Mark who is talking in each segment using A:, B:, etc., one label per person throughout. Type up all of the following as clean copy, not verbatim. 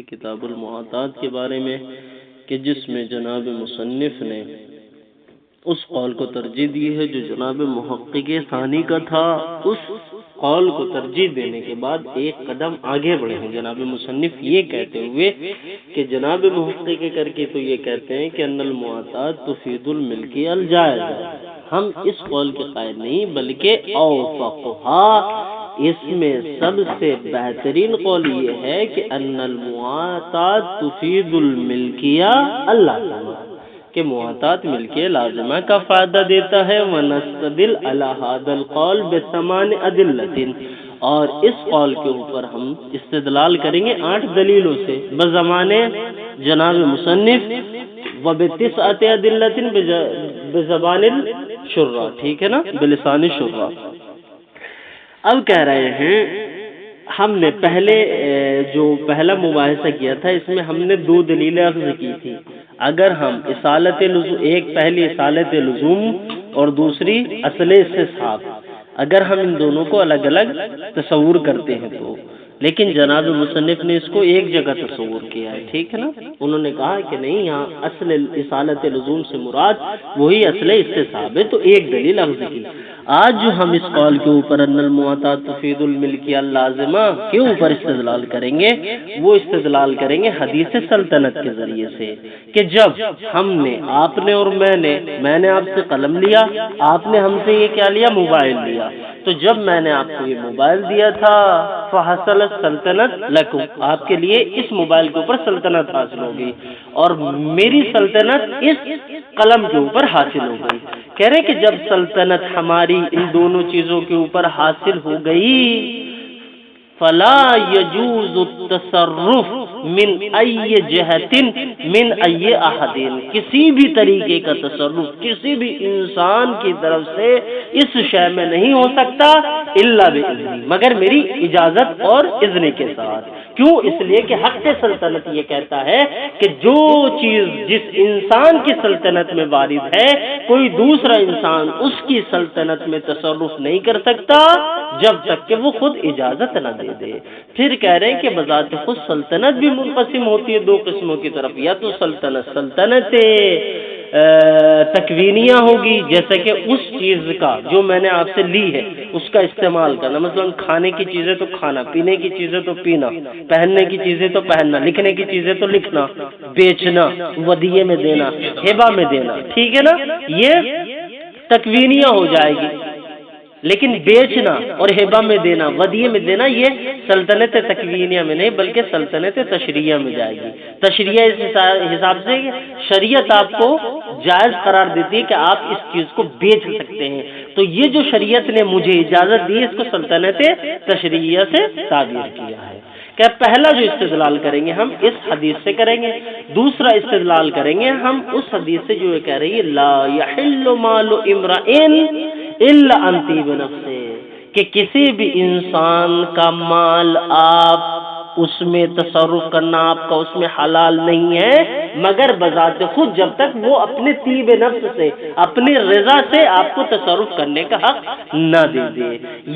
A: کتاب المعاطات کے بارے میں کہ جس میں جناب مصنف نے اس قول کو ترجیح دی ہے جو جناب محقق ثانی کا تھا. اس قول کو ترجیح دینے کے بعد ایک قدم آگے بڑھے ہیں جناب مصنف یہ کہتے ہوئے کہ جناب محقق کر کے تو یہ کہتے ہیں کہ ان المعاطات تفید الملکی الجائز. ہم اس قول کے قائل نہیں بلکہ اوفقھا اس میں سب سے بہترین قول یہ ہے کہ ان المعاطات تفید الملکیہ اللازمہ کہ معاطات ملکیہ لازمہ کا فائدہ دیتا ہے. ونستدل علی ھذا القول بثمان ادلۃ اور اس قول کے اوپر ہم استدلال کریں گے 8 دلیلوں سے بزمانے جناب مصنف وبتسعۃ ادلۃ بزبان الشراح. ٹھیک ہے نا، بلسان الشراح. اب کہہ رہے ہیں ہم نے جو پہلا مباحثہ کیا تھا اس میں ہم نے 2 دلیلیں اخذ کی تھی. اگر ہم اصالت لزوم، ایک پہلی اصالت لزوم اور دوسری اصل استصحاب، اگر ہم ان دونوں کو الگ الگ تصور کرتے ہیں تو، لیکن جناب مصنف نے اس کو ایک جگہ تصور کیا ہے. ٹھیک ہے نا، انہوں نے کہا کہ نہیں یہاں اصل اصالت لزوم سے مراد وہی اصل استصحاب ہے، تو ایک دلیل اخذ کی. آج جو ہم اس قول کے اوپر ان المعاطات تفید الملکیہ اللازمہ کے اوپر استدلال کریں گے، وہ استدلال کریں گے حدیث سلطنت کے ذریعے سے کہ جب ہم نے، آپ نے اور میں نے آپ سے قلم لیا، آپ نے ہم سے یہ کیا لیا، موبائل لیا. تو جب میں نے آپ کو یہ موبائل دیا تھا فحصل سلطنت لکم، آپ کے لیے اس موبائل کے اوپر سلطنت حاصل ہو گئی اور میری سلطنت اس قلم کے اوپر حاصل ہو گئی. کہہ رہے کہ جب سلطنت ہماری ان دونوں چیزوں کے اوپر حاصل ہو گئی فلا يجوز التصرف من ای جہت من ای احد، کسی بھی طریقے کا تصرف کسی بھی انسان کی طرف سے اس شے میں نہیں ہو سکتا الا باذن، مگر میری اجازت اور اذن کے ساتھ. کیوں؟ اس لیے کہ حق سلطنت یہ کہتا ہے کہ جو چیز جس انسان کی سلطنت میں وارد ہے کوئی دوسرا انسان اس کی سلطنت میں تصرف نہیں کر سکتا جب تک کہ وہ خود اجازت نہ دے. پھر کہہ رہے ہیں کہ بذات خود سلطنت بھی منقسم ہوتی ہے 2 قسموں کی طرف، یا تو سلطنت تکوینیہ ہوگی، جیسے کہ اس چیز کا جو میں نے آپ سے لی ہے اس کا استعمال کرنا، مثلا کھانے کی چیزیں تو کھانا، پینے کی چیزیں تو پینا، پہننے کی چیزیں تو پہننا، لکھنے کی چیزیں تو لکھنا، بیچنا، ودیعے میں دینا، ہبہ میں دینا. ٹھیک ہے نا، یہ تکوینیہ ہو جائے گی. لیکن بیچنا اور ہبہ میں دینا، ودیعے میں دینا، یہ سلطنت تکوینیہ میں نہیں بلکہ سلطنت تشریعہ میں جائے گی. تشریعہ اس حساب سے شریعت آپ کو جائز قرار دیتی ہے کہ آپ اس چیز کو بیچ سکتے ہیں. تو یہ جو شریعت نے مجھے اجازت دی اس کو سلطنت تشریعیہ سے تعبیر کیا ہے. کہ پہلا جو استدلال کریں گے ہم اس حدیث سے کریں گے. دوسرا استدلال کریں گے ہم اس حدیث سے جو کہہ رہی ہے لا یحل مال امرئ الا ان طیب نفسہ، کہ کسی بھی انسان کا مال آپ اس میں تصرف کرنا آپ کا اس میں حلال نہیں ہے مگر بذات خود جب تک وہ اپنے طیب نفس سے، اپنی رضا سے آپ کو تصرف کرنے کا حق نہ دے.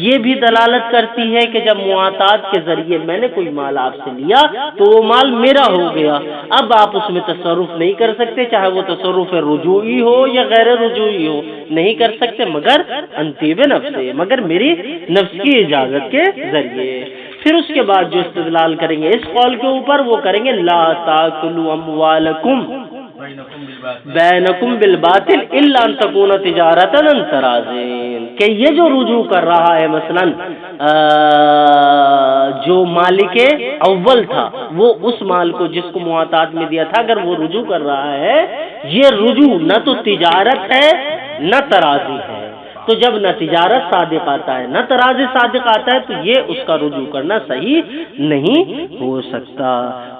A: یہ بھی دلالت کرتی ہے کہ جب معاطات کے ذریعے میں نے کوئی مال آپ سے لیا تو وہ مال میرا ہو گیا، اب آپ اس میں تصرف نہیں کر سکتے، چاہے وہ تصرف رجوعی ہو یا غیر رجوعی ہو، نہیں کر سکتے مگر ان طیب نفس سے، مگر میری نفس کی اجازت کے ذریعے. پھر اس کے بعد جو استدلال کریں گے اس قول کے اوپر وہ کریں گے لا تاکلوا اموالکم بینکم بالباطل الا ان تکون تجارتا عن تراض، کہ یہ جو رجوع کر رہا ہے مثلا جو مالک اول تھا وہ اس مال کو جس کو معاطات میں دیا تھا اگر وہ رجوع کر رہا ہے، یہ رجوع نہ تو تجارت ہے نہ تراضی ہے. تو جب نہ تجارت صادق آتا ہے نہ تراضی صادق آتا ہے تو یہ اس کا رجوع کرنا صحیح نہیں ہو سکتا.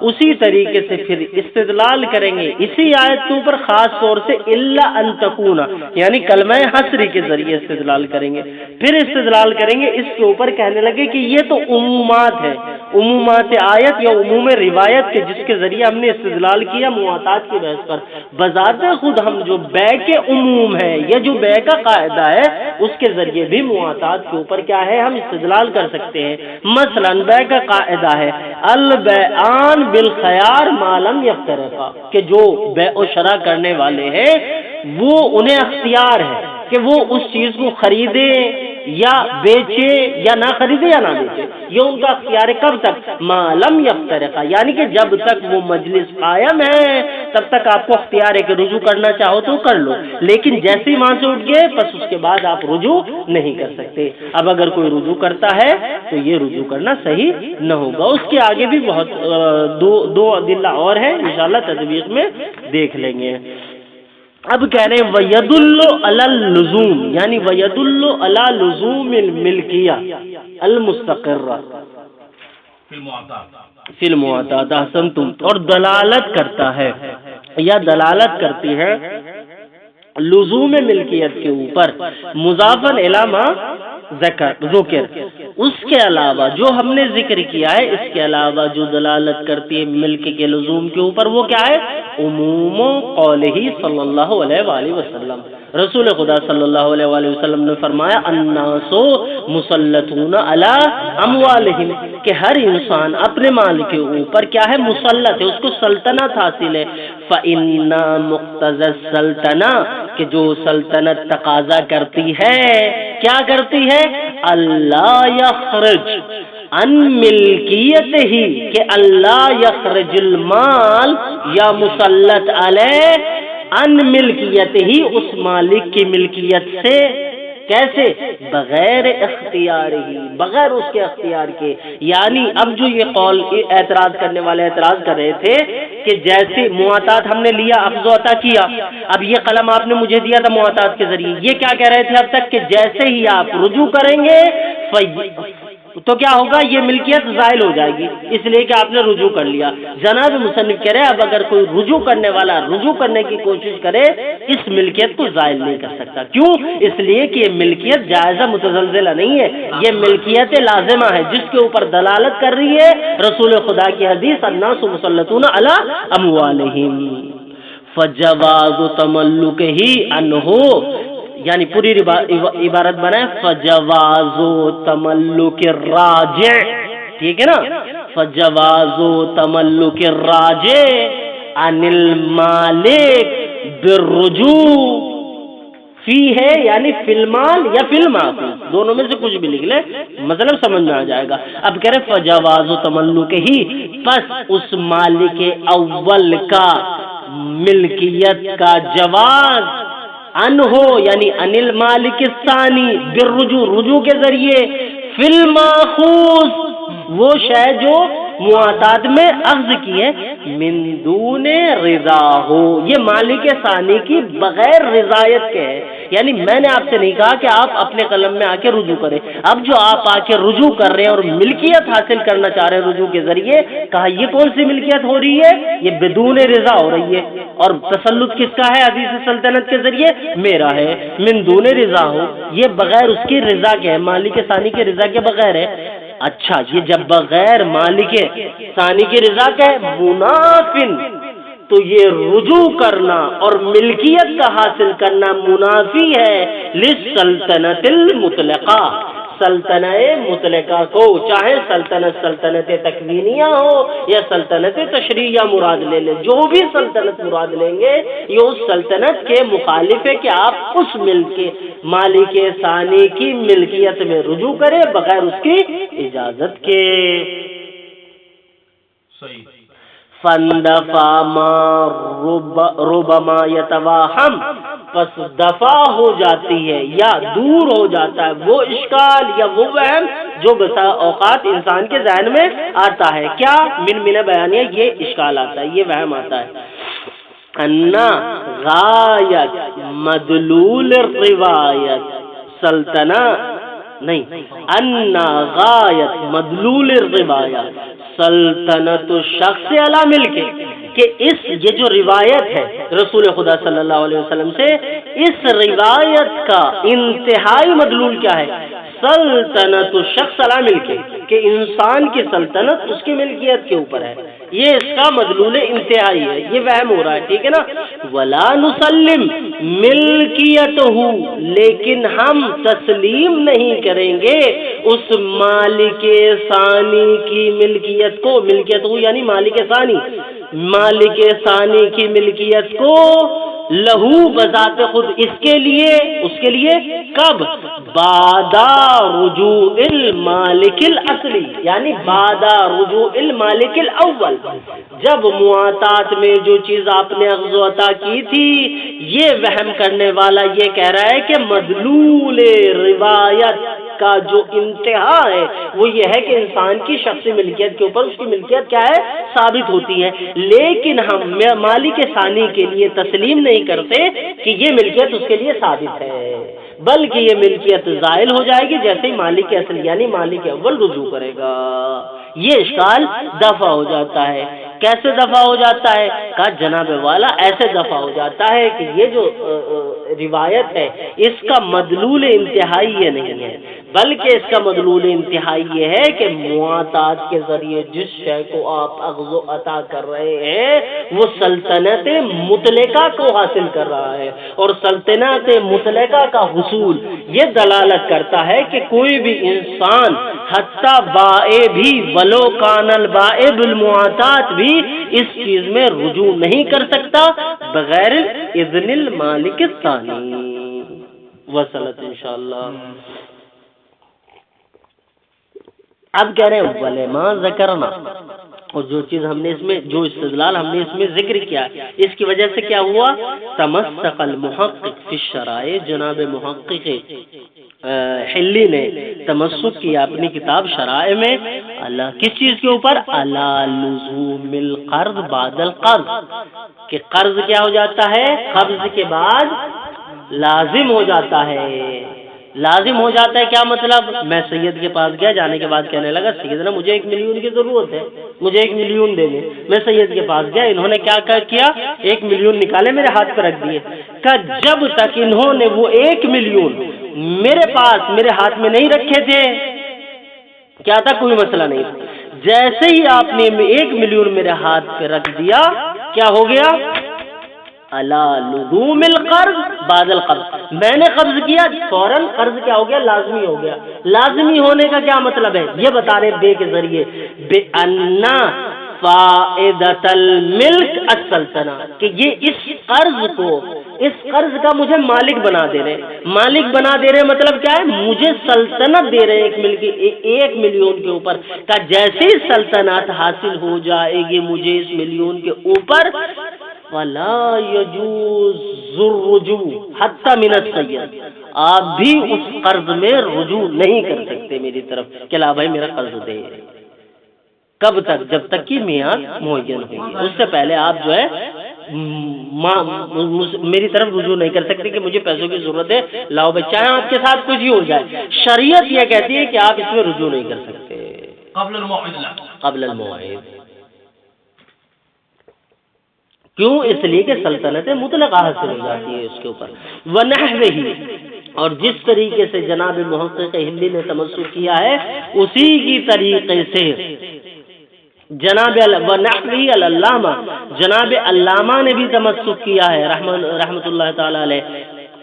A: اسی طریقے سے پھر استدلال کریں گے اسی آیت کے اوپر خاص طور سے الا ان تکون، یعنی کلمہ حصر کے ذریعے استدلال کریں گے. پھر استدلال کریں گے اس کے اوپر کہنے لگے کہ یہ تو عمومات ہے، عمومات آیت یا عموم روایت کے جس کے ذریعے ہم نے استدلال کیا معاطات کی بحث پر. بذات خود ہم جو بے کے عموم ہے یا جو بے کا قاعدہ ہے اس کے ذریعے بھی مواتات کے اوپر کیا ہے ہم استدلال کر سکتے ہیں. مثلا بیع کا قاعدہ ہے البیعان بالخیار ما لم یفترقا، کہ جو بیع و شرع کرنے والے ہیں وہ انہیں اختیار ہے کہ وہ اس چیز کو خریدے یا بیچے یا نہ خریدے یا نہ بیچے، یہ ان کا اختیار ہے. کب تک؟ ما لم یفترقا، یعنی کہ جب تک وہ مجلس قائم ہے تب تک آپ کو اختیار ہے کہ رجوع کرنا چاہو تو کر لو، لیکن جیسے ہی وہاں سے اٹھ گئے بس اس کے بعد آپ رجوع نہیں کر سکتے. اب اگر کوئی رجوع کرتا ہے تو یہ رجوع کرنا صحیح نہ ہوگا. اس کے آگے بھی بہت دو ادلہ اور ہیں، انشاءاللہ تطبیق میں دیکھ لیں گے. اب کہہ رہے ہیں وَيَدُلُّ عَلَى اللُّزُومِ، یعنی وَيَدُلُّ عَلَى لُزُومِ الْمِلْكِيَّةِ الْمُسْتَقِرَّةِ فی المعتاد. احسنتم، اور دلالت کرتا ہے یا دلالت کرتی ہے لزوم ملکیت کے اوپر مضافاً الی ما ذکر، اس کے علاوہ جو ہم نے ذکر کیا ہے اس کے علاوہ جو دلالت کرتی ہے ملک کے لزوم کے اوپر وہ کیا ہے؟ عموم قولہ صلی اللہ علیہ وآلہ وسلم، رسول خدا صلی اللہ علیہ وآلہ وسلم نے فرمایا الناس مسلطون علی اموالہم، کہ ہر انسان اپنے مال کے اوپر کیا ہے؟ مسلط ہے، اس کو سلطنت حاصل ہے. فإن مقتضى السلطنہ، کہ جو سلطنت تقاضا کرتی ہے، کیا کرتی ہے؟ اللہ یخرج ان ملکیت ہی، کہ اللہ یخرج المال یا مسلط علیہ ان ملکیت ہی، اس مالک کی ملکیت سے، کیسے؟ بغیر اختیار ہی، بغیر اس کے اختیار کے. یعنی اب جو یہ قول اعتراض کرنے والے اعتراض کر رہے تھے کہ جیسے معاطات ہم نے لیا، اخذ و عطا کیا، اب یہ قلم آپ نے مجھے دیا تھا معاطات کے ذریعے، یہ کیا کہہ رہے تھے اب تک کہ جیسے ہی آپ رجوع کریں گے تو کیا ہوگا؟ یہ ملکیت زائل ہو جائے گی، اس لیے کہ آپ نے رجوع کر لیا. جناب مصنف کہہ رہے اب اگر کوئی رجوع کرنے والا رجوع کرنے کی کوشش کرے اس ملکیت کو زائل نہیں کر سکتا. کیوں؟ اس لیے کہ یہ ملکیت جائزہ متزلزلہ نہیں ہے، یہ ملکیت لازمہ ہے جس کے اوپر دلالت کر رہی ہے رسول خدا کی حدیث الناس مسلطون علی اموالہم. فجواز تملکہ عنہ، یعنی پوری عبارت بنائے فجواز تملک الراجع، ٹھیک ہے نا؟ فجواز تملک الراجع عن المالک بالرجوع فی ہے، یعنی فی المال یا فی المعقول، دونوں میں سے کچھ بھی لکھ لے مطلب سمجھ میں آ جائے گا. اب کہہ رہے فجواز تملک ہی، پس اس مالک اول کا ملکیت کا جواز ان ہو، یعنی انل مالک ثانی بالرجوع، رجوع کے ذریعے، فی الماخوذ، وہ شے جو معتاد میں اخذ کی ہے، من دون رضا ہو، یہ مالک ثانی کی بغیر رضایت کے ہے. یعنی میں نے آپ سے نہیں کہا کہ آپ اپنے قلم میں آ کے رجوع کریں، اب جو آپ آ کے رجوع کر رہے ہیں اور ملکیت حاصل کرنا چاہ رہے ہیں رجوع کے ذریعے، کہا یہ کون سی ملکیت ہو رہی ہے؟ یہ بدون رضا ہو رہی ہے. اور تسلط کس کا ہے حدیث سلطنت کے ذریعے؟ میرا ہے. من دون رضا ہو، یہ بغیر اس کی رضا کے ہے، مالک ثانی کے رضا کے بغیر ہے. اچھا، یہ جب بغیر مالک ثانی کی رضا کا ہے منافن، تو یہ رجوع کرنا اور ملکیت کا حاصل کرنا منافی ہے للسلطنت المطلقہ، سلطنت مطلقہ کو، چاہے سلطنت تکوینیہ ہو یا سلطنت تشریعیہ مراد لے لیں، جو بھی سلطنت مراد لیں گے یہ اس سلطنت کے مخالف ہے کہ آپ اس مالک ثانی کی ملکیت میں رجوع کریں بغیر اس کی اجازت کے. صحیح. فندفع ما ربما یتواہم، پس دفع ہو جاتی ہے یا دور ہو جاتا ہے وہ اشکال یا وہ وہم جو بسا اوقات انسان کے ذہن میں آتا ہے. کیا؟ من بیانیہ، یہ اشکال آتا ہے، یہ وہم آتا ہے. انا غایت مدلول الروایت سلطنہ نہیں، انا غایت مدلول الروایت سلطنت شخص علی ملک، کہ یہ جو روایت ہے رسول خدا صلی اللہ علیہ وسلم سے، اس روایت کا انتہائی مدلول کیا ہے؟ السلطنت شخص علی ملک، کہ انسان کی سلطنت اس کی ملکیت کے اوپر ہے، یہ اس کا مدلول انتہائی ہے، یہ وہم ہو رہا ہے، ٹھیک ہے نا. ولا نسلم ملکیتہ، لیکن ہم تسلیم نہیں کریں گے اس مالک ثانی کی ملکیت کو، ملکیت ہو یعنی مالک ثانی، مالک ثانی کی ملکیت کو، لہو بذات خود، اس کے لیے کب؟ بعد رجوع المالک الاصلی، یعنی بعد رجوع المالک الاول، جب معاطات میں جو چیز آپ نے اخذ و عطا کی تھی، یہ وہم کرنے والا یہ کہہ رہا ہے کہ مدلول روایت کا جو انتہا ہے وہ یہ ہے کہ انسان کی شخصی ملکیت کے اوپر اس کی ملکیت کیا ہے؟ ثابت ہوتی ہے، لیکن ہم مالک ثانی کے لیے تسلیم نہیں کرتے کہ یہ ملکیت اس کے لیے ثابت ہے، بلکہ یہ ملکیت زائل ہو جائے گی جیسے ہی مالک اصل یعنی مالک اول رجوع کرے گا. یہ اشکال دفع ہو جاتا ہے. کیسے دفع ہو جاتا ہے؟ کہا جناب والا ایسے دفع ہو جاتا ہے کہ یہ جو روایت ہے اس کا مدلول انتہائی یہ نہیں ہے، بلکہ اس کا مدلول انتہائی یہ ہے کہ معاطات کے ذریعے جس شے کو آپ اخذ و عطا کر رہے ہیں وہ سلطنت مطلقہ کو حاصل کر رہا ہے، اور سلطنت مطلقہ کا حصول یہ دلالت کرتا ہے کہ کوئی بھی انسان حتی بائے بھی ولو کان البائے بالمعاطات بھی اس چیز میں رجوع نہیں کر سکتا بغیر اذن المالک الثانی. وصلت انشاءاللہ. اب کہہ رہے ہیں ولما ذکرنا، اور جو چیز ہم نے اس میں جو استدلال ہم نے اس میں ذکر کیا اس کی وجہ سے کیا ہوا؟ تمسک المحقق فی الشرائع، جناب محقق حلی نے تمسک کیا اپنی کتاب شرائع میں اللہ کس چیز کے اوپر؟ علی لزوم القرض بعد القبض، کہ قرض کیا ہو جاتا ہے؟ قبض کے بعد لازم ہو جاتا ہے. لازم ہو جاتا ہے کیا مطلب؟ میں سید کے پاس گیا، جانے کے بعد کہنے لگا سیدنا مجھے 1 ملین کی ضرورت ہے، مجھے 1 ملین دے دیں. میں سید کے پاس گیا، انہوں نے کیا کیا؟ 1 ملین نکالے میرے ہاتھ پہ رکھ دیے. کہ جب تک انہوں نے وہ 1 ملین میرے پاس میرے ہاتھ میں نہیں رکھے تھے کیا تھا؟ کوئی مسئلہ نہیں تھا. جیسے ہی آپ نے 1 ملین میرے ہاتھ پہ رکھ دیا کیا ہو گیا؟ علی لزوم القرض بعد القبض، میں نے قبض کیا فوراً قرض کیا ہو گیا؟ لازمی ہو گیا. لازمی ہونے کا کیا مطلب ہے؟ یہ بتا رہے بے کے ذریعے بِأَنَّ فائدۃ الملک السلطنہ، کہ یہ اس قرض کا مجھے مالک بنا دے رہے. مالک بنا دے رہے مطلب کیا ہے؟ مجھے سلطنت دے رہے 1 ملین کے اوپر. کا جیسے ہی سلطنت حاصل ہو جائے گی مجھے اس ملین کے اوپر، فلا یجوز الرجوع حتی من السید، آپ بھی اس قرض میں رجوع نہیں کر سکتے میری طرف کہ لا بھائی میرا قرض دے. کب تک؟ جب تک کہ میعاد معین ہوئی. اس سے پہلے آپ جو ہے میری طرف رجوع نہیں کر سکتے کہ مجھے پیسوں کی ضرورت ہے، لاؤ بھائی، چاہے آپ کے ساتھ کچھ ہی ہو جائے. شریعت یہ کہتی ہے کہ آپ اس میں رجوع نہیں کر سکتے قبل الموعد. کیوں؟ اس لیے کہ سلطنت مطلقہ حاصل ہو جاتی ہے اس کے اوپر. وَنَحْوِهِ، اور جس طریقے سے جناب محقق ہندی نے تمسک کیا ہے اسی کی طریقے سے جناب وَنَحْوِهِ العلامہ، جناب علامہ نے بھی تمسک کیا ہے رحمۃ اللہ تعالی علیہ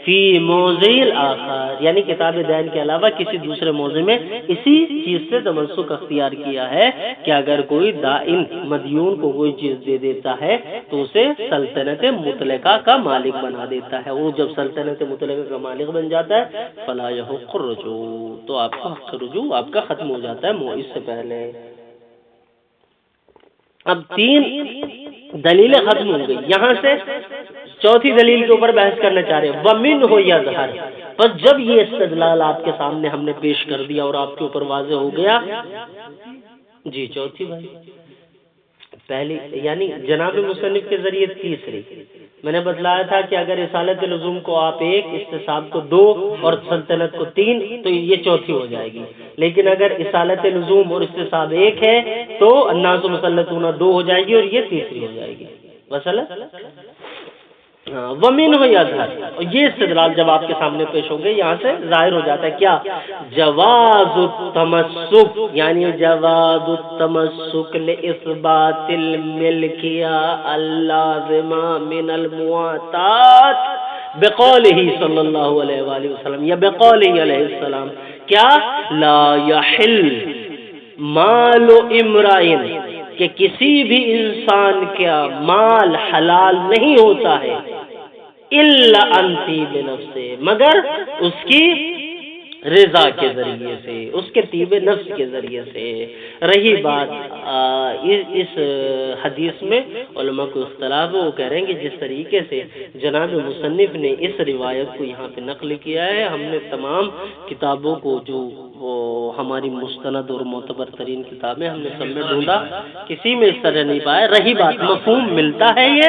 A: فی موضع آخر، یعنی کتاب دین کے علاوہ کسی دوسرے موضع میں اسی چیز سے تمسک اختیار کیا ہے کہ اگر کوئی دائن مدیون کو کوئی چیز دے دیتا ہے تو اسے سلطنت مطلقہ کا مالک بنا دیتا ہے. وہ جب سلطنت مطلقہ کا مالک بن جاتا ہے فلا یحق الرجوع، تو آپ کا حق رجوع آپ کا ختم ہو جاتا ہے موعد سے پہلے. اب 3 دلیلیں ختم ہو گئی. یہاں سے چوتھی دلیل کے اوپر بحث کرنا چاہ رہے ہیں وَمِنْهُ يَظْهَرُ. بس جب یہ استدلال آپ کے سامنے ہم نے پیش کر دیا اور آپ کے اوپر واضح ہو گیا. جی چوتھی بھائی پہلی یعنی جناب مصنف کے ذریعے تیسری میں نے بتلایا تھا کہ اگر اصالت لزوم کو آپ 1، استصحاب کو 2 اور سلطنت کو 3 تو یہ چوتھی ہو جائے گی. لیکن اگر اصالت لزوم اور استصحاب 1 ہے تو الناس مسلطون 2 ہو جائے گی اور یہ تیسری ہو جائے گی. وصلت. ومن ہو یظہر، یہ استدلال جب آپ کے سامنے پیش ہوں گے یہاں سے ظاہر ہو جاتا ہے کیا؟ جواز التمسک، یعنی جواز التمسک لاثبات الملکیہ اللازمہ من المواتات بقولہ صلی اللہ علیہ وآلہ وسلم، یا بقولہ علیہ السلام، کیا؟ لا یحل مال امرئ، کہ کسی بھی انسان کا مال حلال نہیں ہوتا ہے الا ان طیب نفس، مگر اس کی رضا کے ذریعے سے، اس کے طیب نفس کے ذریعے سے۔ رہی بات اس حدیث میں علماء کو اختلاف ہے، وہ کہہ رہے ہیں کہ جس طریقے سے جناب مصنف نے اس روایت کو یہاں پہ نقل کیا ہے، ہم نے تمام کتابوں کو جو ہماری مستند اور معتبر ترین کتابیں ہم نے سب میں ڈھونڈا، کسی میں اس طرح نہیں پایا۔ رہی بات مفہوم ملتا ہے، یہ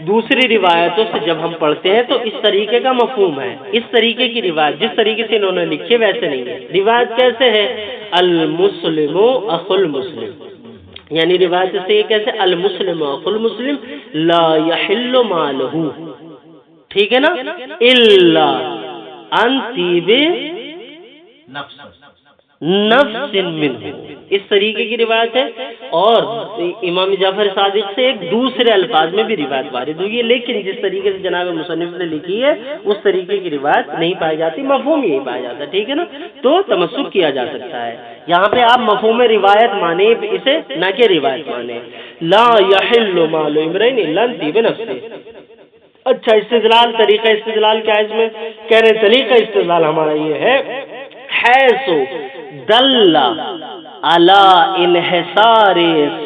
A: دوسری روایتوں سے جب ہم پڑھتے ہیں تو اس طریقے کا مفہوم ہے، اس طریقے کی روایت جس طریقے سے انہوں نے لکھی ویسے نہیں ہے۔ روایت کیسے ہے؟ المسلم اخو المسلم، یعنی روایت سے یہ کیسے؟ المسلم اخو المسلم لا یحل مالہ، ٹھیک ہے نا، الا ان طیب نفس منہ، اس طریقے کی روایت ہے۔ اور امام جعفر صادق سے ایک دوسرے الفاظ میں بھی روایت وارد ہوئی ہے، لیکن جس طریقے سے جناب مصنف نے لکھی ہے اس طریقے کی روایت نہیں پائی جاتی، مفہوم یہی پایا جاتا ہے، ٹھیک ہے نا۔ تو تمسک کیا جا سکتا ہے، یہاں پہ آپ مفہوم روایت مانے اسے، نہ کہ روایت مانے۔ لا یحل مال امرئ الا ان طیب نفسہ۔ اچھا، استدلال، طریقہ استدلال کیا ہے اس میں؟ کہہ رہے طریقہ استدلال ہمارا یہ ہے، حیث دل علی انحصار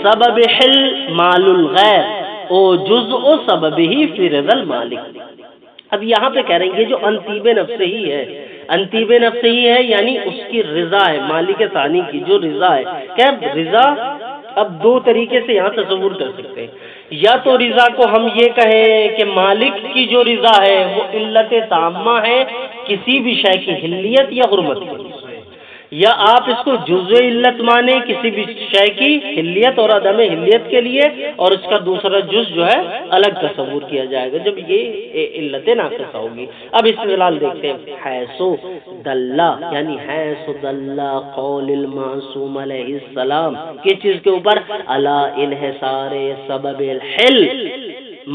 A: سبب حل مال الغیر او جزء سببہ فی رضا المالک۔ اب یہاں پہ کہہ رہے ہیں یہ جو انطیب نفس ہی ہے، انطیب نفس ہی ہے، یعنی اس کی رضا ہے، مالک ثانی کی جو رضا ہے۔ کیا رضا؟ اب دو طریقے سے یہاں تصور کر سکتے ہیں، یا تو رضا کو ہم یہ کہیں کہ مالک کی جو رضا ہے وہ علت تامہ ہے کسی بھی شے کی حلیت یا حرمت کی، یا آپ اس کو جزء علت مانے کسی بھی شے کی حلیت اور عدم حلیت کے لیے، اور اس کا دوسرا جز جو ہے الگ تصور کیا جائے گا جب یہ علت ناقصہ ہوگی۔ اب استدلال دیکھتے ہیں، حیث دل، یعنی حیث دل قول المعصوم علیہ السلام، کس چیز کے اوپر؟ علی انحصار سبب الحل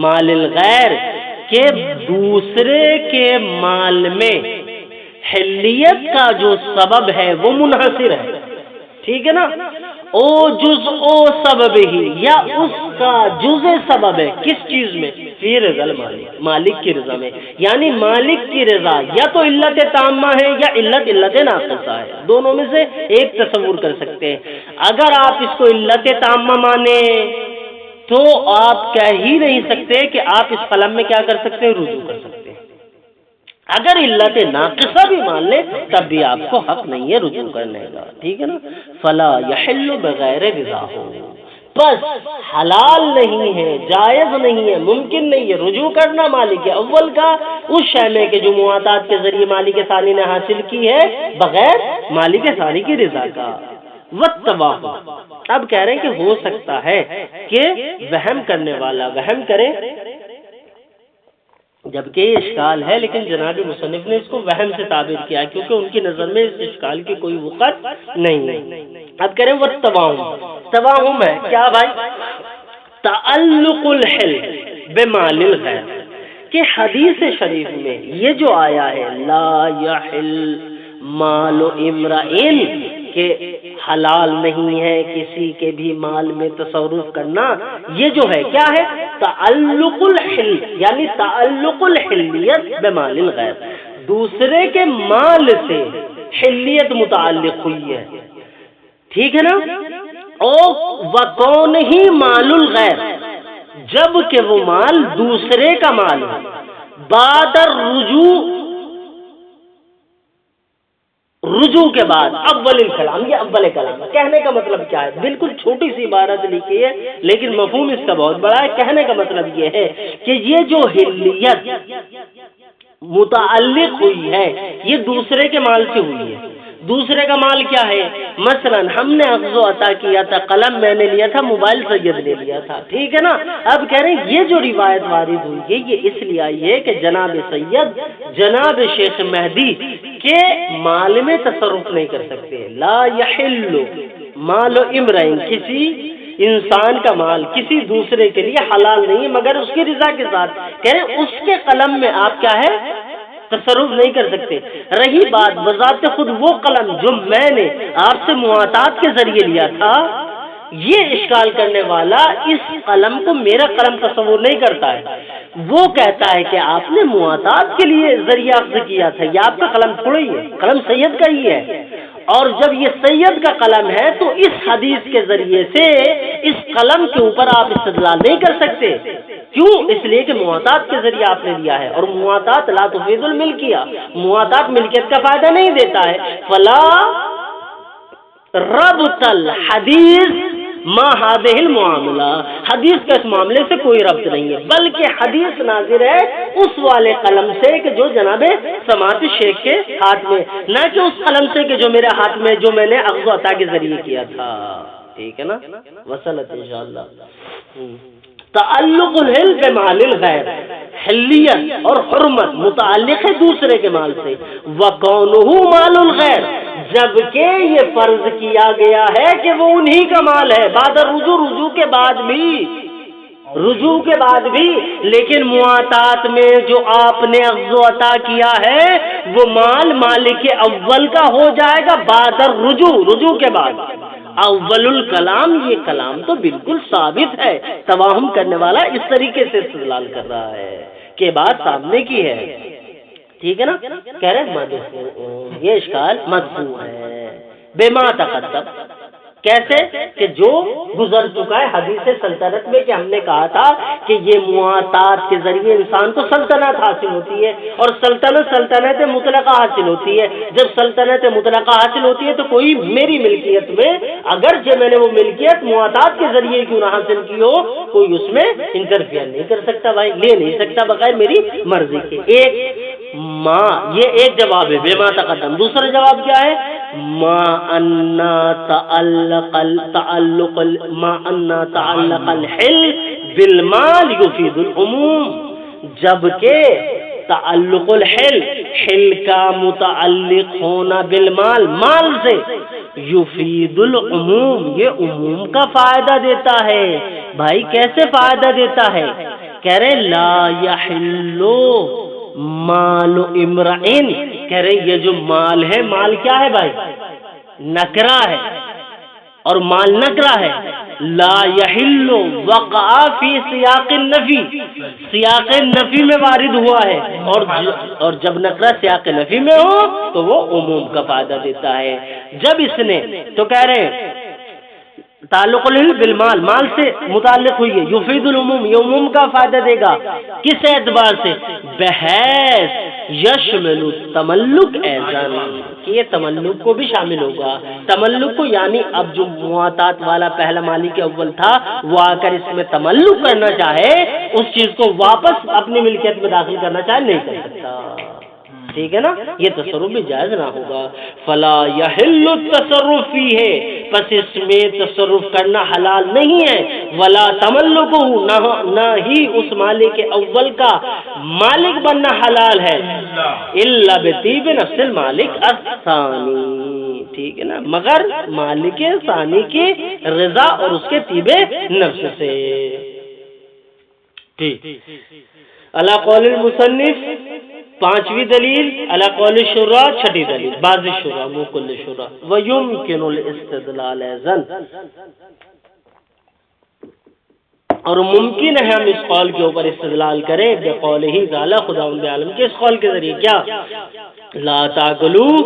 A: مال الغیر، کہ دوسرے کے مال میں حلیت کا جو سبب ہے وہ منحصر ہے، ٹھیک ہے نا، او جز او سبب ہی، یا اس کا جز سبب ہے، کس چیز میں؟ فی رضا المالک، مالک کی رضا میں، یعنی مالک کی رضا یا تو علت تامہ ہے یا علت ناقصہ ہے، دونوں میں سے ایک تصور کر سکتے ہیں۔ اگر آپ اس کو علت تامہ مانے تو آپ کہہ ہی نہیں سکتے کہ آپ اس قلم میں کیا کر سکتے ہیں؟ رجوع کر سکتے ہیں۔ اگر علت ناقصہ بھی مان لیں تب بھی آپ کو حق نہیں ہے رجوع کرنے کا، ٹھیک ہے نا۔ فلا یحل بغیر رضا ہو، بس حلال نہیں ہے، جائز نہیں ہے، ممکن نہیں ہے رجوع کرنا مالک اول کا اس شے میں کہ جو مواتات کے ذریعے مالک ثانی نے حاصل کی ہے بغیر مالک ثانی کی رضا کا۔ واتباع، اب کہہ رہے ہیں کہ ہو سکتا ہے کہ وہم کرنے والا وہم کرے، جبکہ یہ اشکال ہے، لیکن جناب مصنف نے اس کو وہم سے تعبیر کیا کیونکہ ان کی نظر میں اس اشکال کی کوئی وقت نہیں ہے۔ اب کہہ رہے ہیں والتواہم ہے کیا بھائی؟ تعلق الحل بمال الغیر، کہ حدیث شریف میں یہ جو آیا ہے لا یحل مال امرئ، کہ حلال نہیں ہے کسی کے بھی مال میں تصرف کرنا، یہ جو ہے کیا ہے؟ تعلق الحل، یعنی تعلق الحلیت بمال الغیر، دوسرے کے مال سے حلیت متعلق ہوئی ہے، ٹھیک ہے نا۔ اور وکون ہی مال الغیر، جب کہ وہ مال دوسرے کا مال ہے، بعد رجوع کے بعد، اول الکلام، یہ اول کلام کہنے کا مطلب کیا ہے؟ بالکل چھوٹی سی عبارت لکھی ہے لیکن مفہوم اس کا بہت بڑا ہے۔ کہنے کا مطلب یہ ہے کہ یہ جو حلیت متعلق ہوئی ہے یہ دوسرے کے مال سے ہوئی ہے، دوسرے کا مال کیا ہے؟ مثلا ہم نے اخذ و عطا کیا تھا، قلم میں نے لیا تھا، موبائل سید نے لیا تھا، ٹھیک ہے نا؟ اب کہہ رہے ہیں یہ جو روایت وارد ہوئی ہے یہ اس لیے آئی ہے کہ جناب سید جناب شیخ مہدی کے مال میں تصرف نہیں کر سکتے. لا یحل مال امرئ، کسی انسان کا مال کسی دوسرے کے لیے حلال نہیں ہے مگر اس کی رضا کے ساتھ. کہہ رہے ہیں اس کے قلم میں آپ کیا ہے؟ تصرف نہیں کر سکتے. رہی بات بذات خود وہ قلم جو میں نے آپ سے مواطات کے ذریعے لیا تھا، یہ اشکال کرنے والا اس قلم کو میرا قلم تصور نہیں کرتا ہے. وہ کہتا ہے کہ آپ نے مواطات کے لیے ذریعہ اخذ کیا تھا، یہ آپ کا قلم تھوڑی ہے، قلم سید کا ہی ہے. اور جب یہ سید کا قلم ہے تو اس حدیث کے ذریعے سے اس قلم کے اوپر آپ استدلال نہیں کر سکتے. کیوں؟ اس لیے کہ مواطات کے ذریعے آپ نے لیا ہے، اور مواطات لا تفید الملکیہ، مواطات ملکیت کا فائدہ نہیں دیتا ہے. فلا ربط الحدیث ما هذه المعاملہ، حدیث کا اس معاملے سے کوئی ربط نہیں ہے، بلکہ حدیث ناظر ہے اس والے قلم سے کہ جو جناب سماعت شیخ کے ہاتھ میں، نہ کہ اس قلم سے کہ جو میرے ہاتھ میں جو میں نے اخذ و عطا کے ذریعے کیا تھا. ٹھیک ہے نا؟ وصلت انشاءاللہ. تعلق الحل بمال الغیر، حلیت اور حرمت متعلق ہے دوسرے کے مال سے. وَقَوْنُهُ مال الغیر، جبکہ یہ فرض کیا گیا ہے کہ وہ انہی کا مال ہے بعد رجوع کے بعد بھی، لیکن مواطات میں جو آپ نے اخذ و عطا کیا ہے وہ مال مالک اول کا ہو جائے گا بعد رجوع کے بعد. اول الکلام، یہ کلام تو بالکل ثابت ہے. توہم کرنے والا اس طریقے سے استدلال کر رہا ہے کہ بات سامنے کی ہے. ٹھیک ہے نا؟ کہہ رہے مدفوع، یہ اشکال مدفوع ہے بما تقدم. کیسے؟ کہ جو گزر چکا ہے حدیث سلطنت میں کہ ہم نے کہا تھا کہ یہ مواطات کے ذریعے انسان کو سلطنت حاصل ہوتی ہے، اور سلطنت مطلقہ حاصل ہوتی ہے. جب سلطنت مطلقہ حاصل ہوتی ہے تو کوئی میری ملکیت میں اگرچہ میں نے وہ ملکیت مواطات کے ذریعے کیوں نہ حاصل کی ہو، کوئی اس میں انٹرفیئر نہیں کر سکتا، بھائی لے نہیں سکتا بغیر میری مرضی کے. یہ ایک جواب ہے بما تقدم. دوسرا جواب کیا ہے؟ ما ان تعلق الحل بالمال يفيد العموم، جبکہ تعلق الحل کا متعلق ہونا بالمال، مال سے، یفید العموم، یہ عموم کا فائدہ دیتا ہے. بھائی کیسے فائدہ دیتا ہے؟ کہہ رہے لا یحل مال امرئ، کہہ رہے یہ جو مال ہے، مال کیا ہے بھائی؟ نکرہ ہے، اور مال نکرہ ہے. لا یحل وقع فی سیاق النفی، سیاق نفی میں وارد ہوا ہے، اور جب نکرہ سیاق نفی میں ہو تو وہ عموم کا فائدہ دیتا ہے. جب اس نے تو کہہ رہے ہیں تعلق الحل بالمال، مال سے متعلق ہوئی ہے، یفید العموم، یہ عموم کا فائدہ دے گا. کس اعتبار سے؟ بحیث یشمل تملک ایزان، کہ یہ تملک کو بھی شامل ہوگا. تملک کو یعنی اب جو مواطات والا پہلا مالک اول تھا وہ آ کر اس میں تملک کرنا چاہے، اس چیز کو واپس اپنی ملکیت میں داخل کرنا چاہے، نہیں کر سکتا. ٹھیک ہے نا؟ یہ تصرف بھی جائز نہ ہوگا. فلا یحل التصرف فیہ، پس اس میں تصرف کرنا حلال نہیں ہے. ولا تملکہ، نہ ہی اس مالک اول کا مالک بننا حلال ہے. الا بطیب نفس المالک الثانی، ٹھیک ہے نا؟ مگر مالک ثانی کی رضا اور اس کے طیب نفس سے. ٹھیک. علی قول المصنف پانچویں دلیل، علی قول الشراء چھٹی دلیل، بعض الشراء مکل الشراء. ویمکن الاستدلال ایضاً، اور ممکن ہے ہم اس قول کے اوپر استدلال کریں بقولہ تعالی، خداوند عالم کے اس قول کے ذریعے کیا؟ لا تاکلوا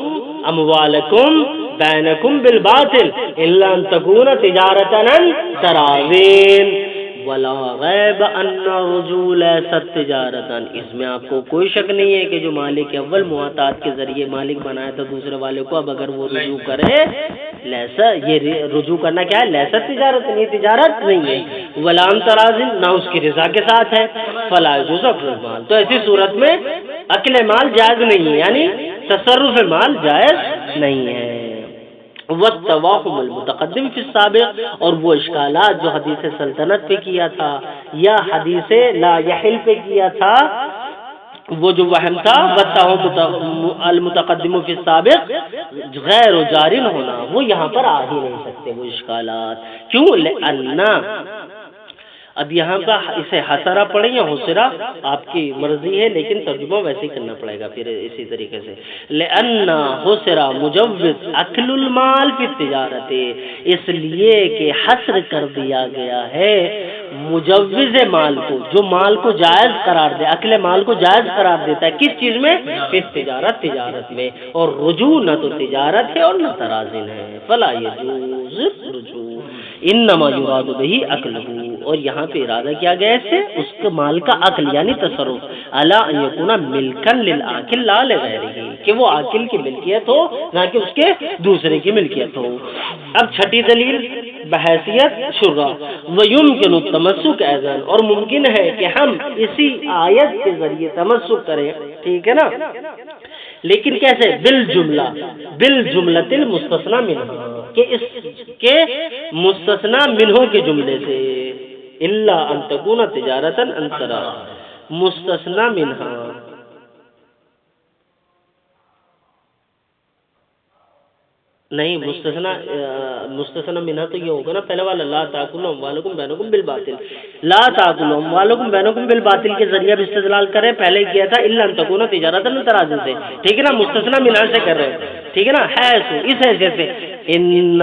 A: اموالکم بینکم بالباطل الا ان تکون تجارۃ عن تراضٍ ولا ریب ان رجوع لیست تجارتاً. اس میں آپ کو کوئی شک نہیں ہے کہ جو مالک اول مواطات کے ذریعے مالک بنایا تھا دوسرے والے کو، اب اگر وہ رجوع کرے، لیسا، یہ رجوع کرنا کیا ہے؟ لیست تجارت، نہیں تجارت نہیں ہے. ولام ترازن، نہ اس کی رضا کے ساتھ ہے. فلا یجوز اکل المال، تو ایسی صورت میں اکل مال جائز نہیں ہے، یعنی تصرف مال جائز نہیں ہے۔ والتواہم المتقدم فی السابق، اور وہ اشکالات جو حدیث سلطنت پہ کیا تھا یا حدیث لا یحل پہ کیا تھا، وہ جو وہم تھا والتواہم المتقدم فی السابق غیر و جارن ہونا، وہ یہاں پر آ ہی نہیں سکتے وہ اشکالات۔ کیوں؟ لأننا، اب یہاں کا اسے حسرہ پڑھیں یا حسرہ آپ کی مرضی ہے، لیکن ترجمہ ویسے ہی کرنا پڑے گا پھر اسی طریقے سے۔ لأن حسرہ مجوز اکل المال فی التجارت، اس لیے کہ حصر کر دیا گیا ہے مجوز مال کو، جو مال کو جائز قرار دے، اکل مال کو جائز قرار دیتا ہے کس چیز میں؟ فی التجارت، تجارت میں، اور رجوع نہ تو تجارت ہے اور نہ ترازن ہے، فلا یجوز رجوع، انما یراد بہ اکلہ، اور یہاں پہ ارادہ کیا گیا ہے سے اس کے مال کا عقل یعنی تصرف، الا ان یکون ملکا للعاقل لا لغیرہ، کہ وہ عاقل کی ملکیت ہو نہ کہ اس کے دوسرے کی ملکیت ہو۔ اب چھٹی دلیل بحیثیت شرع، ویمکن التمسک ایضا، اور ممکن ہے کہ ہم اسی آیت کے ذریعے تمسک کریں، ٹھیک ہے نا، لیکن کیسے؟ بالجملہ، بالجملۃ المستثنی منہا، کہ اس کے مستثنی منہوں کے جملے سے، الا ان تکون تجارتا ان تراض، مستثنی منہا، نہیں مستثنی منہا تو یہ ہوگا نا پہلے والا، لا تاکلوا اموالکم بینکم بالباطل، لا تاکلوا اموالکم بینکم بالباطل کے ذریعے بھی استدلال کریں، پہلے کیا تھا الا ان تکون تجارتا ان تراض سے، ٹھیک ہے نا، مستثنی منہا سے کر رہے ہیں، ٹھیک ہے نا، ہے اس حیثیت سے ان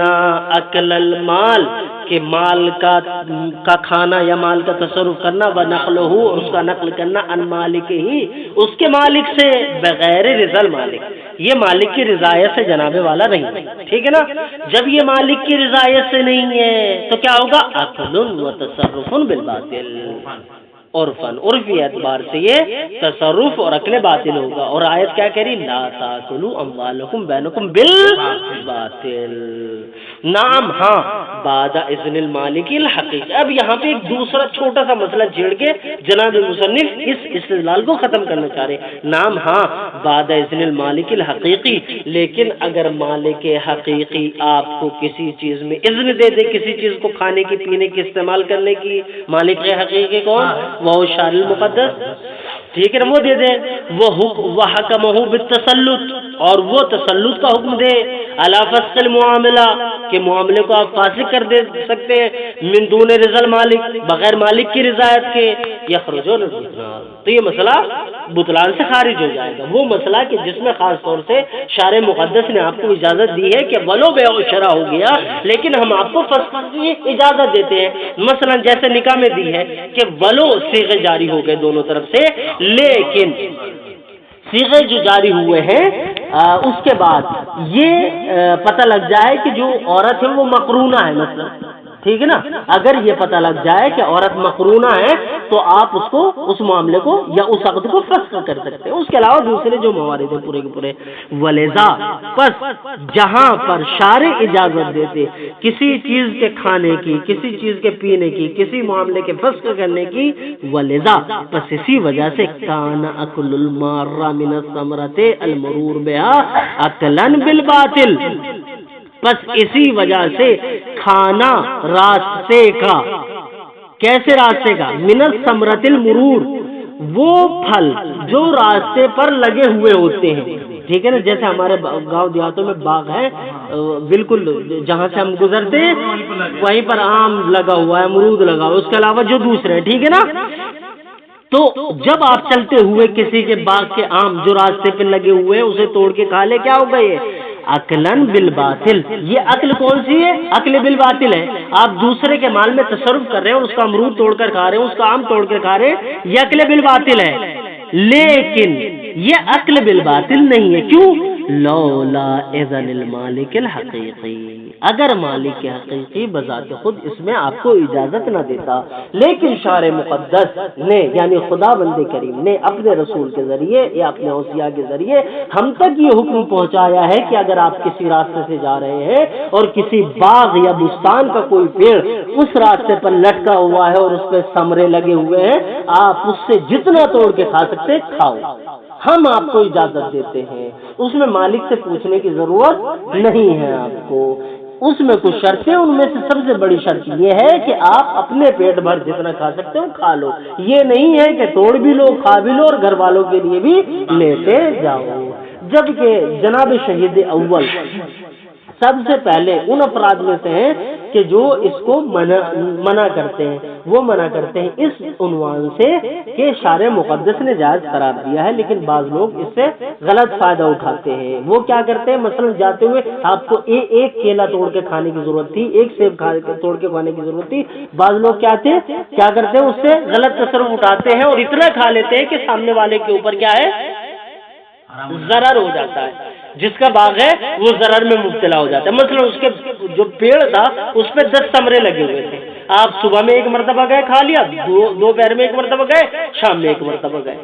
A: اکل المال، کہ مال کا کھانا یا مال کا تصرف کرنا، و نقلہ، اور اس کا نقل کرنا، ان مالک ہی، اس کے مالک سے، بغیر رضا المالک، یہ مالک کی رضایت سے جناب والا نہیں، ٹھیک ہے نا، جب یہ مالک کی رضایت سے نہیں ہے تو کیا ہوگا؟ عقل و تصرف بالباطل، عرفاً، عرفی اعتبار سے یہ تصرف اور عقل باطل ہوگا، اور آیت کیا کہہ رہی؟ لا تاکلوا اموالکم بینکم بالباطل، نعم ہاں، بعد اذن المالک الحقیقی۔ اب یہاں پہ ایک دوسرا چھوٹا سا مسئلہ چھیڑ کے جناب مصنف اس استدلال کو ختم کرنا چاہ رہے ہیں، نعم ہاں، بعد اذن المالک الحقیقی، لیکن اگر مالک حقیقی آپ کو کسی چیز میں اذن دے دے، کسی چیز کو کھانے کی، پینے کی، استعمال کرنے کی، مالک حقیقی کون؟ وہ شارع المقدس، ٹھیک ہے نا، وہ دے دے، وہ حکمہ بالتسلط، اور وہ تسلط کا حکم دے، علی فسخ المعاملہ، کہ معاملے کو آپ فاسق کر دے سکتے ہیں، من دون رضا المالک، بغیر مالک کی رضایت کے، یخرجون البطلان، تو یہ مسئلہ بطلان سے خارج ہو جائے گا، وہ مسئلہ کہ جس میں خاص طور سے شارع مقدس نے آپ کو اجازت دی ہے کہ ولو بیع و شرع ہو گیا لیکن ہم آپ کو فسخ کی اجازت دیتے ہیں، مثلا جیسے نکاح میں دی ہے کہ ولو صیغے جاری ہو گئے دونوں طرف سے، لیکن صیغے جو جاری ہوئے ہیں اس کے بعد یہ پتہ لگ جائے کہ جو عورت ہے وہ مقرونہ ہے، مثلا، ٹھیک ہے نا، اگر یہ پتہ لگ جائے کہ عورت مقرونہ ہے تو آپ اس کو، اس معاملے کو یا اس عقد کو فسخ کر سکتے ہیں، اس کے علاوہ دوسرے جو موارد ہیں پورے کے پورے، ولذا پس جہاں پر شارع اجازت دیتے کسی چیز کے کھانے کی، کسی چیز کے پینے کی، کسی معاملے کے فسخ کرنے کی، ولذا پس اسی وجہ سے کان اکل المارہ من الثمرۃ المرور بها اکلا بالباطل، بس اسی وجہ سے کھانا راستے کا، کیسے راستے کا؟ من الثمرۃ المرور، وہ پھل جو راستے پر لگے ہوئے ہوتے ہیں، ٹھیک ہے نا، جیسے ہمارے گاؤں دیہاتوں میں باغ ہے، بالکل جہاں سے ہم گزرتے ہیں وہیں پر آم لگا ہوا ہے، امرود لگا ہوا ہے، اس کے علاوہ جو دوسرے، ٹھیک ہے نا، تو جب آپ چلتے ہوئے کسی کے باغ کے آم جو راستے پہ لگے ہوئے ہیں اسے توڑ کے کھا لے، کیا ہوگا؟ یہ عقلاً بالباطل، یہ عقل کون سی ہے؟ عقل بالباطل ہے، آپ دوسرے کے مال میں تصرف کر رہے ہیں اور اس کا امرود توڑ کر کھا رہے ہیں، اس کا آم توڑ کر کھا رہے ہیں، یہ عقل بالباطل ہے، لیکن یہ عقل بالباطل نہیں ہے، کیوں؟ لولا اذن المالک الحقیقی، اگر مالک حقیقی بذات خود اس میں آپ کو اجازت نہ دیتا، لیکن شارع مقدس نے یعنی خدا بند کریم نے اپنے رسول کے ذریعے یا اپنے اوصیاء کے ذریعے ہم تک یہ حکم پہنچایا ہے کہ اگر آپ کسی راستے سے جا رہے ہیں اور کسی باغ یا بستان کا کوئی پیڑ اس راستے پر لٹکا ہوا ہے اور اس پہ ثمرے لگے ہوئے ہیں، آپ اس سے جتنا توڑ کے کھا سکتے کھاؤ، ہم آپ کو اجازت دیتے ہیں، اس میں مالک سے پوچھنے کی ضرورت نہیں ہے آپ کو۔ اس میں کچھ شرطیں، ان میں سے سب سے بڑی شرط یہ ہے کہ آپ اپنے پیٹ بھر جتنا کھا سکتے ہو کھا لو، یہ نہیں ہے کہ توڑ بھی لو، کھا بھی لو اور گھر والوں کے لیے بھی لیتے جاؤ۔ جبکہ جناب شہید اول سب سے پہلے ان افراد میں سے ہیں کہ جو اس کو منع کرتے ہیں، وہ منع کرتے ہیں اس عنوان سے کہ شارع مقدس نے جائز قرار دیا ہے، لیکن بعض لوگ اس سے غلط فائدہ اٹھاتے ہیں۔ وہ کیا کرتے ہیں، مثلا جاتے ہوئے آپ کو ایک کیلا توڑ کے کھانے کی ضرورت تھی، ایک سیب توڑ کے کھانے کی ضرورت تھی، بعض لوگ کیا کرتے ہیں، اس سے غلط تصرف اٹھاتے ہیں اور اتنا کھا لیتے ہیں کہ سامنے والے کے اوپر کیا ہے، ضرر ہو جاتا ہے۔ جس کا باغ ہے وہ ضرر میں مبتلا ہو جاتا ہے۔ مثلا اس کے جو پیڑ تھا اس پہ 10 ثمرے لگے ہوئے تھے، آپ صبح میں ایک مرتبہ گئے کھا لیا، دوپہر میں ایک مرتبہ گئے، شام میں ایک مرتبہ گئے۔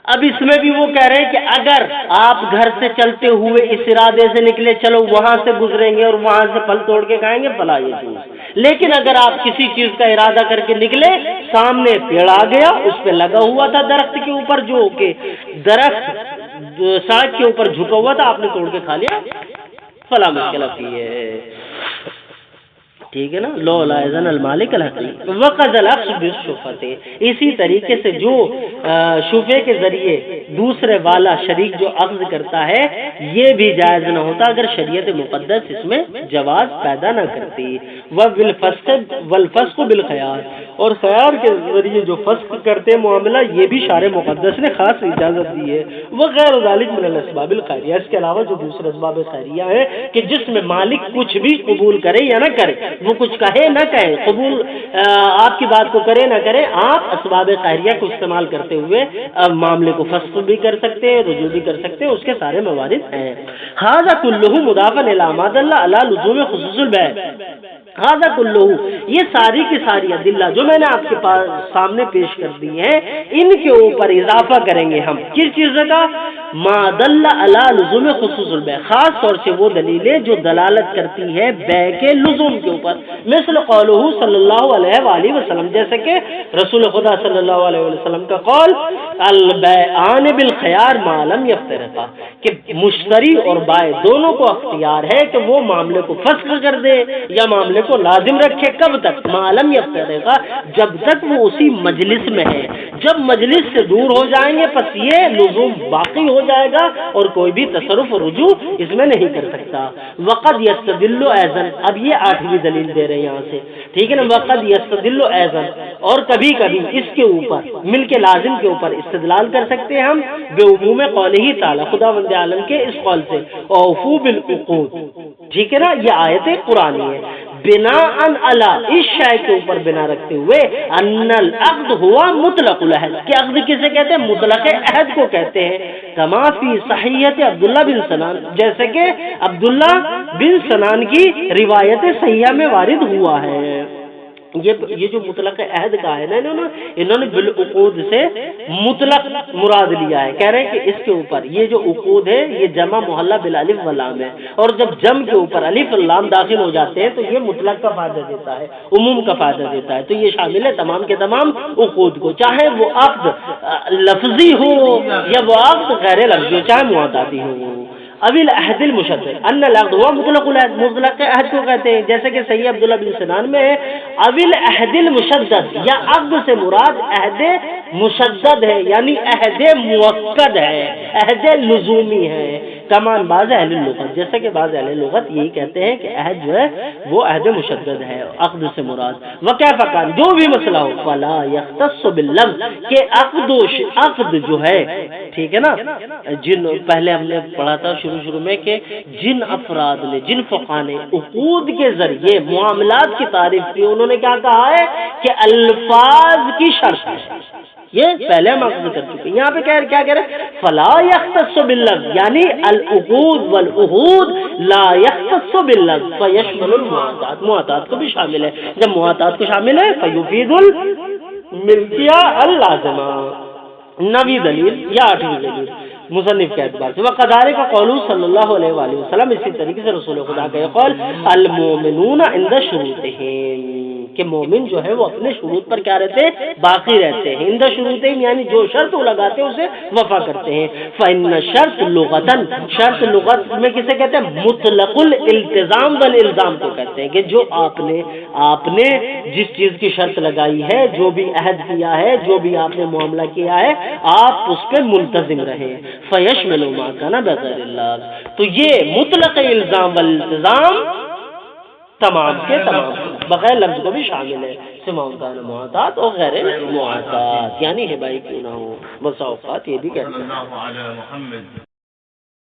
A: اب اس میں بھی وہ کہہ رہے ہیں کہ اگر آپ گھر سے چلتے ہوئے اس ارادے سے نکلے چلو وہاں سے گزریں گے اور وہاں سے پھل توڑ کے کھائیں گے فلا یجوز، لیکن اگر آپ کسی چیز کا ارادہ کر کے نکلے، سامنے پیڑ آ گیا، اس پہ لگا ہوا تھا درخت کے اوپر، جو کہ درخت سڑک کے اوپر جھکا ہوا تھا، آپ نے توڑ کے کھا لیا، فلا مشکل کی ہے، ٹھیک ہے نا۔ لو لا یزن المالک الحقیق وقد الاخذ بالشفعۃ، اسی طریقے سے جو شفعے کے ذریعے دوسرے والا شریک جو اخذ کرتا ہے یہ بھی جائز نہ ہوتا اگر شریعت مقدس اس میں جواز پیدا نہ کرتی۔ والفسق بالخیار، اور خیار کے ذریعے جو فسق کرتے معاملہ یہ بھی شارع مقدس نے خاص اجازت دی ہے۔ وغیر ذلک من الاسباب الخیریہ، اس کے علاوہ جو دوسرے اسباب خیریہ ہیں کہ جس میں مالک کچھ بھی قبول کرے یا نہ کرے، وہ کچھ کہے نہ کہے، قبول آپ کی بات کو کرے نہ کرے، آپ اسباب خیریہ کو استعمال کرتے ہوئے معاملے کو فسخ بھی کر سکتے ہیں، رجوع بھی کر سکتے ہیں، اس کے سارے موارد ہیں۔ ھذا کلہ مضاف الی ما دل علی لزوم خصوص البیع، ھذا کلہ، یہ ساری کی ساری ادلہ جو میں نے آپ کے پاس سامنے پیش کر دی ہیں، ان کے اوپر اضافہ کریں گے ہم کس چیز کا، ما دل علی لزوم خصوص البیع، خاص طور سے وہ دلیلیں جو دلالت کرتی ہے بیع کے لزوم کے اوپر، مثل قولہ صلی اللہ علیہ وآلہ وسلم، جیسے کہ رسول خدا صلی اللہ علیہ وسلم کا قول البیعان بالخیار ما لم یفترقا، کہ مشتری اور بائع دونوں کو اختیار ہے کہ وہ معاملے کو فسخ کر دے یا معاملے کو لازم رکھے، کب تک، ما لم یفترقا، جب تک وہ اسی مجلس میں ہے، جب مجلس سے دور ہو جائیں گے پس یہ لزوم باقی ہو جائے گا اور کوئی بھی تصرف رجوع اس میں نہیں کر سکتا۔ وقد یستدل ایضا، اب یہ 8ویں دلیل دے رہے ہیں یہاں سے، ٹھیک ہے نا، وقد یستدل ایضا، اور کبھی کبھی اس کے اوپر مل کے لازم کے اوپر استدلال کر سکتے ہیں ہم بعموم قولہ تعالی، خداوند عالم کے اس قول سے، اوفوا بالعقود، ٹھیک ہے نا، یہ آیت قرآنی ہے، بناء علی، اس شے کے اوپر بنا رکھتے ہوئے، ان العقد ہوا مطلق العہد، کہ عقد کسے کہتے ہیں، مطلق عہد کو کہتے ہیں، کما فی صحیحۃ عبداللہ بن سنان، جیسے کہ عبداللہ بن سنان کی روایت صحیحہ میں وارد ہوا ہے۔ یہ جو مطلق عہد کا ہے نا، انہوں نے بالعقود سے مطلق مراد لیا ہے، کہہ رہے ہیں کہ اس کے اوپر یہ جو عقود ہے یہ جمع محلہ بالالف واللام ہے، اور جب جم کے اوپر الف واللام داخل ہو جاتے ہیں تو یہ مطلق کا فائدہ دیتا ہے، عموم کا فائدہ دیتا ہے، تو یہ شامل ہے تمام کے تمام عقود کو، چاہے وہ عقد لفظی ہو یا وہ عقد غیر لفظی ہو، چاہے معتادی ہو۔ اویل عہد المشدد، ان العقد ہوا مطلق العہد، مطلق عہد کو کہتے ہیں، جیسے کہ صحیح عبداللہ بن سنان میں ہے اویل عہد المشدد، یا عقد سے مراد عہد مشدد ہے، یعنی عہد موقد ہے، عہد لزومی ہے، کمان بعض اہل لغت، جیسے کہ بعض اہل لغت یہی کہتے ہیں کہ عہد جو ہے وہ عہد مشدد ہے، عقد سے مراد۔ وکیف کان، جو بھی مسئلہ ہو، فلا یختص باللفظ، کہ عقد جو ہے، ٹھیک ہے نا، جن پہلے ہم نے پڑھا تھا شروع میں کہ جن افراد نے، جن فقہاء نے عقود کے ذریعے معاملات کی تعریف کی، انہوں نے کیا کہا ہے کہ الفاظ کی شرط ہے، یہ پہلے ہم عقد کر چکے، یہاں پہ کیا کہہ رہے ہیں، فلا یختص باللفظ، یعنی العقود والعہود لا یختص باللفظ فیشمل المعاطات، معاطات کو بھی شامل ہے، جب معاطات کو شامل ہے فیفید الملکیہ اللازمہ۔ 9ویں دلیل یا 8ویں دلیل مصنف کے اعتبار سے، وقدارے کا قول صلی اللہ علیہ وآلہ وسلم، اسی طریقے سے رسول خدا کا یہ قول، المؤمنون عند شروطہم، کہ مومن جو ہے وہ اپنے شروط پر کیا رہتے ہیں؟ باقی رہتے ہیں. اندر شروطین یعنی جو شرط وہ لگاتے ہیں اسے وفا کرتے ہیں. فإن شرط لغتاً، شرط لغت میں کسے کہتے ہیں؟ مطلق الالتزام والالزام کو کہتے ہیں کہ جو آپ نے جس چیز کی شرط لگائی ہے، جو بھی عہد کیا ہے، جو بھی آپ نے معاملہ کیا ہے، آپ اس پہ ملتزم رہے. فیشمل ما کان بغیر اللہ، تو یہ مطلق الزام والالتزام تمام کے تمام بغیر لفظ کو بھی شامل ہے. سواء کان معتاد اور غیر معتاد، یعنی ہے بھائی کیوں نہ ہو. بسا اوقات یہ بھی کہتے ہیں